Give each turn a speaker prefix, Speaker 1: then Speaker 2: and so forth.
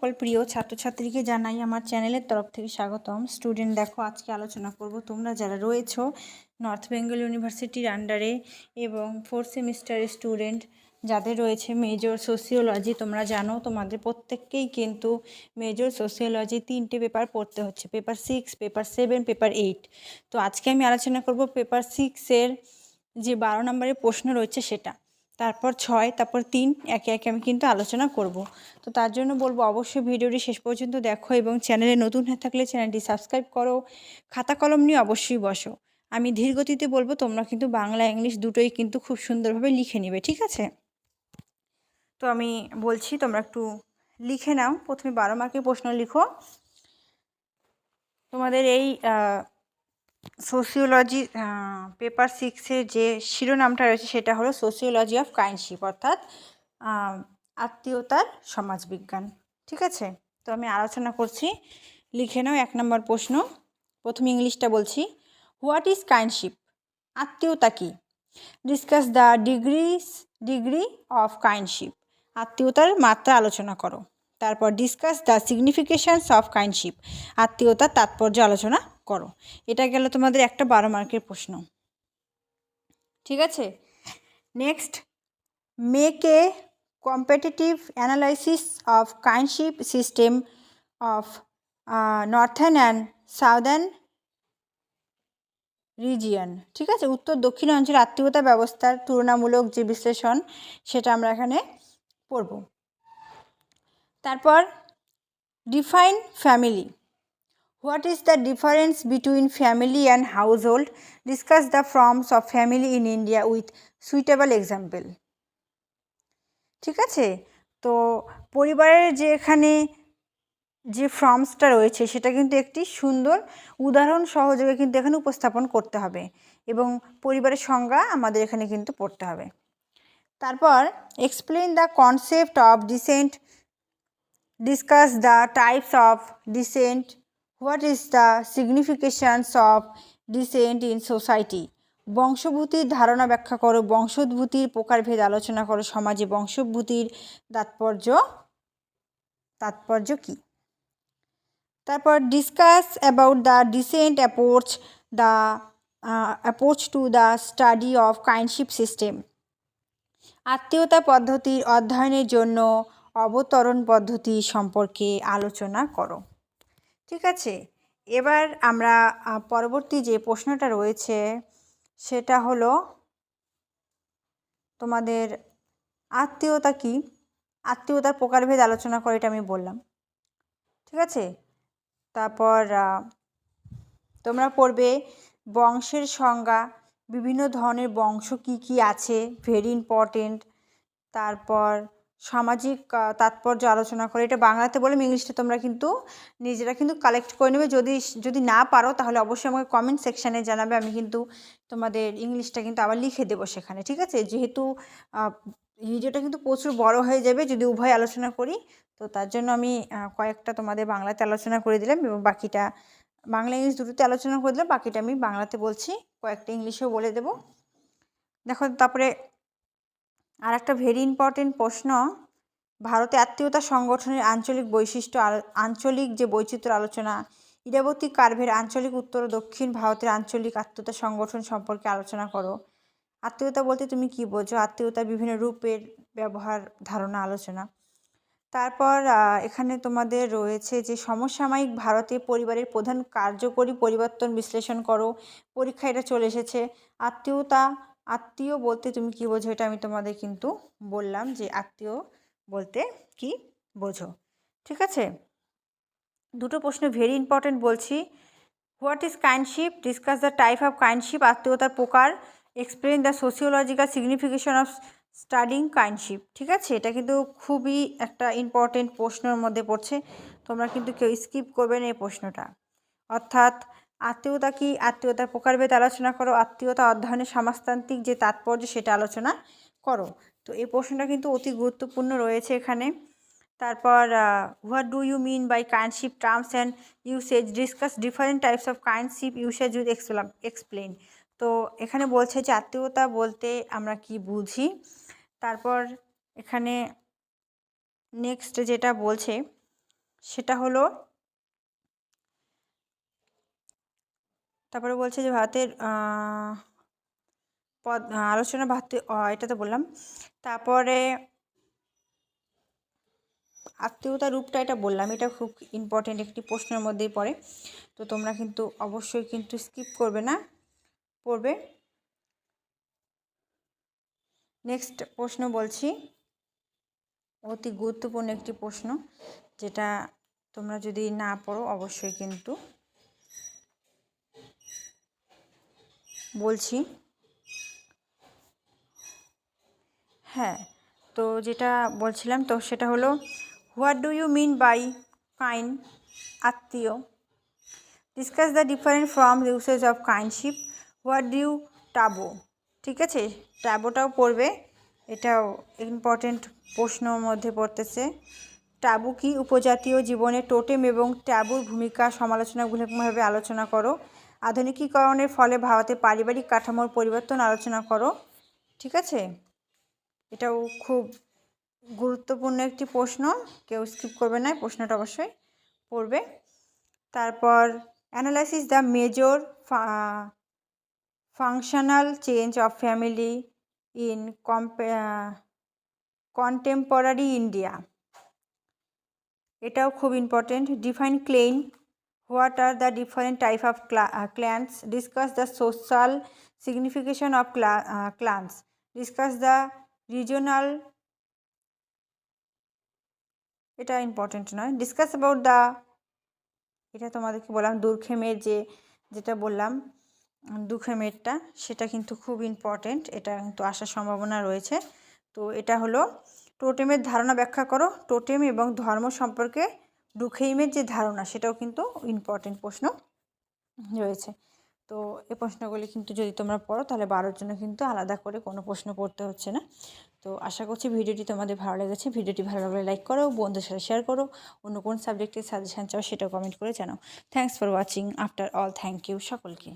Speaker 1: সকল প্রিয় ছাত্রছাত্রীকে জানাই আমার চ্যানেলের তরফ থেকে স্বাগতম। স্টুডেন্ট দেখো, আজকে আলোচনা করব তোমরা যারা রয়েছো নর্থ বেঙ্গল ইউনিভার্সিটির আন্ডারে এবং 4th সেমিস্টারের স্টুডেন্ট যাদের রয়েছে মেজর সোসিওলজি। তোমরা জানো তোমাদের প্রত্যেককেই কিন্তু মেজর সোসিওলজি 3টে পেপার পড়তে হচ্ছে, পেপার 6, পেপার 7, পেপার 8। তো আজকে আমি আলোচনা করব পেপার 6-এর যে 12 নম্বরের প্রশ্ন রয়েছে সেটা, তারপর 6, তারপর 3, একে একে আমি কিন্তু আলোচনা করব। তো তার জন্য বলবো অবশ্যই ভিডিওটি শেষ পর্যন্ত দেখো এবং চ্যানেলে নতুন হয়ে থাকলে চ্যানেলটি সাবস্ক্রাইব করো। খাতা কলম নিয়ে অবশ্যই বসো। আমি ধীর গতিতে বলবো, তোমরা কিন্তু বাংলা ইংলিশ দুটোই কিন্তু খুব সুন্দরভাবে লিখে নেবে, ঠিক আছে? তো আমি বলছি, তোমরা একটু লিখে নাও। প্রথমে 12 মার্কের প্রশ্ন লিখো। তোমাদের এই সোসিওলজি পেপার 6-এর যে শিরোনামটা রয়েছে সেটা হলো সোসিওলজি অফ কাইন্ডশিপ, অর্থাৎ আত্মীয়তার সমাজবিজ্ঞান, ঠিক আছে? তো আমি আলোচনা করছি, লিখে নাও। 1 নম্বর প্রশ্ন, প্রথমে ইংলিশটা বলছি। What is kinship? আত্মীয়তা কী? Discuss the degree of kinship. আত্মীয়তার মাত্রা আলোচনা করো। তারপর discuss the significations of kinship. আত্মীয়তার তাৎপর্য আলোচনা করো। এটা গেল তোমাদের একটা 12 মার্কের প্রশ্ন, ঠিক আছে? Next, make a competitive analysis of kinship system of northern and southern region, ঠিক আছে? উত্তর দক্ষিণ অঞ্চলের আত্মীয়তা ব্যবস্থার তুলনামূলক যে বিশ্লেষণ সেটা আমরা এখানে পড়ব। তারপর define family. What is the difference between family and household? Discuss the forms of family in India with suitable example, ঠিক আছে? তো পরিবারের যে এখানে যে ফর্মসটা রয়েছে সেটা কিন্তু একটি সুন্দর উদাহরণ সহযোগে কিন্তু এখানে উপস্থাপন করতে হবে এবং পরিবারের সংজ্ঞা আমাদের এখানে কিন্তু পড়তে হবে। তারপর explain the concept of descent, discuss the types of descent, what is the significations of descent in society. বংশভূতির ধারণা ব্যাখ্যা করো। বংশোদ্ভূতির প্রকারভেদ আলোচনা করো। সমাজে বংশোদ্ভূতির তাৎপর্য কী? তারপর discuss about the descent approach to the study of kinship system. আত্মীয়তা পদ্ধতির অধ্যয়নের জন্য অবতরণ পদ্ধতি সম্পর্কে আলোচনা করো, ঠিক আছে? এবার আমরা পরবর্তী যে প্রশ্নটা রয়েছে সেটা হলো তোমাদের আত্মীয়তা কী, আত্মীয়তার প্রকারভেদ আলোচনা করে, এটা আমি বললাম, ঠিক আছে? তারপর তোমরা পড়বে বংশের সংজ্ঞা, বিভিন্ন ধরনের বংশ কী কী আছে, ভেরি ইম্পর্টেন্ট। তারপর সামাজিক তাৎপর্য আলোচনা করে, এটা বাংলাতে বললাম, ইংলিশটা তোমরা কিন্তু নিজেরা কিন্তু কালেক্ট করে নেবে। যদি না পারো তাহলে অবশ্যই আমাকে কমেন্ট সেকশানে জানাবে, আমি কিন্তু তোমাদের ইংলিশটা কিন্তু আবার লিখে দেবো সেখানে, ঠিক আছে? যেহেতু ভিডিওটা কিন্তু প্রচুর বড় হয়ে যাবে যদি উভয় আলোচনা করি, তো তার জন্য আমি কয়েকটা তোমাদের বাংলাতে আলোচনা করে দিলাম এবং বাকিটা বাংলা ইংলিশ দুটোতে আলোচনা করে দিলাম, বাকিটা আমি বাংলাতে বলছি, কয়েকটা ইংলিশেও বলে দেব। দেখো, তারপরে আর একটা ভেরি ইম্পর্টেন্ট প্রশ্ন, ভারতে আত্মীয়তা সংগঠনের আঞ্চলিক বৈশিষ্ট্য, আঞ্চলিক যে বৈচিত্র্য আলোচনা। ইরাবতী কার্ভের আঞ্চলিক উত্তর ও দক্ষিণ ভারতের আঞ্চলিক আত্মীয়তা সংগঠন সম্পর্কে আলোচনা করো। আত্মীয়তা বলতে তুমি কি বোঝো? আত্মীয়তার বিভিন্ন রূপের ব্যবহার, ধারণা, আলোচনা। তারপর এখানে তোমাদের রয়েছে যে সমসাময়িক ভারতে পরিবারের প্রধান কার্যকরী পরিবর্তন বিশ্লেষণ করো। পরীক্ষা এটা চলে এসেছে। আত্মীয় বলতে তুমি কি বোঝো? এটা আমি তোমাদের কিন্তু বললাম যে আত্মীয় বলতে কি বোঝো, ঠিক আছে? দুটো প্রশ্ন ভেরি ইম্পর্টেন্ট বলছি। What is কাইন্ডশিপ? Discuss the type of kinship. আত্মীয়তার প্রকার। Explain the sociological signification of studying কাইন্ডশিপ, ঠিক আছে? এটা কিন্তু খুবই একটা ইম্পর্টেন্ট প্রশ্নের মধ্যে পড়ছে, তোমরা কিন্তু কেউ স্কিপ করবে না এই প্রশ্নটা। অর্থাৎ আত্মীয়তা কি, আত্মীয়তার প্রকারভেদ আলোচনা করো, আত্মীয়তা অধ্যয়নের সমাজতান্ত্রিক যে তাৎপর্য সেটা আলোচনা করো। তো এই প্রশ্নটা কিন্তু অতি গুরুত্বপূর্ণ রয়েছে এখানে। তারপর what do you mean by kinship terms and usage. Discuss different types of kinship usage with explain. তো এখানে বলছে যে আত্মীয়তা বলতে আমরা কি বুঝি। তারপর এখানে নেক্সট যেটা বলছে সেটা হলো, তারপরে বলছে যে ভারতের আলোচনা ভারতীয়, এটা তো বললাম। তারপরে আত্মীয়তার রূপটা, এটা বললাম, এটা খুব ইম্পর্টেন্ট একটি প্রশ্নের মধ্যেই পড়ে। তো তোমরা কিন্তু অবশ্যই কিন্তু স্কিপ করবে না, পড়বে। নেক্সট প্রশ্ন বলছি, অতি গুরুত্বপূর্ণ একটি প্রশ্ন, যেটা তোমরা যদি না পড়ো অবশ্যই কিন্তু বলছি। হ্যাঁ, তো যেটা বলছিলাম, তো সেটা হলো, what do you mean by kin আত্মীয়? Discuss the different from usage of kinship. What do you taboo? ঠিক আছে, টাবোটাও পড়বে, এটাও ইম্পর্টেন্ট প্রশ্নের মধ্যে পড়তেছে। টাবু কি? উপজাতীয় জীবনে টোটেম এবং ট্যাবুর ভূমিকা সমালোচনামূলকভাবে আলোচনা করো। আধুনিকীকরণের ফলে ভারতে পারিবারিক কাঠামোর পরিবর্তন আলোচনা করো। ঠিক আছে, এটাও খুব গুরুত্বপূর্ণ একটি প্রশ্ন, কেউ স্কিপ করবে না, প্রশ্নটা অবশ্যই পড়বে। তারপর analysis the major functional change of family in contemporary India, এটাও খুব important. Define claim, what are the different type of clans. Discuss the social signification of clans. Discuss the regional, এটা ইম্পর্টেন্ট নয়। ডিসকাস অ্যাবাউট দ্য, এটা তোমাদেরকে বললাম দুর্খেমের, যেটা বললাম দুর্খেমেরটা, সেটা কিন্তু খুব ইম্পর্টেন্ট, এটা কিন্তু আসার সম্ভাবনা রয়েছে। তো এটা হলো টোটেমের ধারণা ব্যাখ্যা করো। টোটেম এবং ধর্ম সম্পর্কে ডুখেইমের যে ধারণা, সেটাও কিন্তু ইম্পর্টেন্ট প্রশ্ন রয়েছে। তো এই প্রশ্নগুলি কিন্তু যদি তোমরা পড়ো তাহলে 12 জন্য কিন্তু আলাদা করে কোনো প্রশ্ন পড়তে হচ্ছে না। তো আশা করছি ভিডিওটি তোমাদের ভালো লেগেছে। ভিডিওটি ভালো লাগলে লাইক করো, বন্ধুদের সাথে শেয়ার করো। অন্য কোন সাবজেক্টের সাজেশান চাও সেটাও কমেন্ট করে জানাও। Thanks for watching. After all, thank you সকলকে।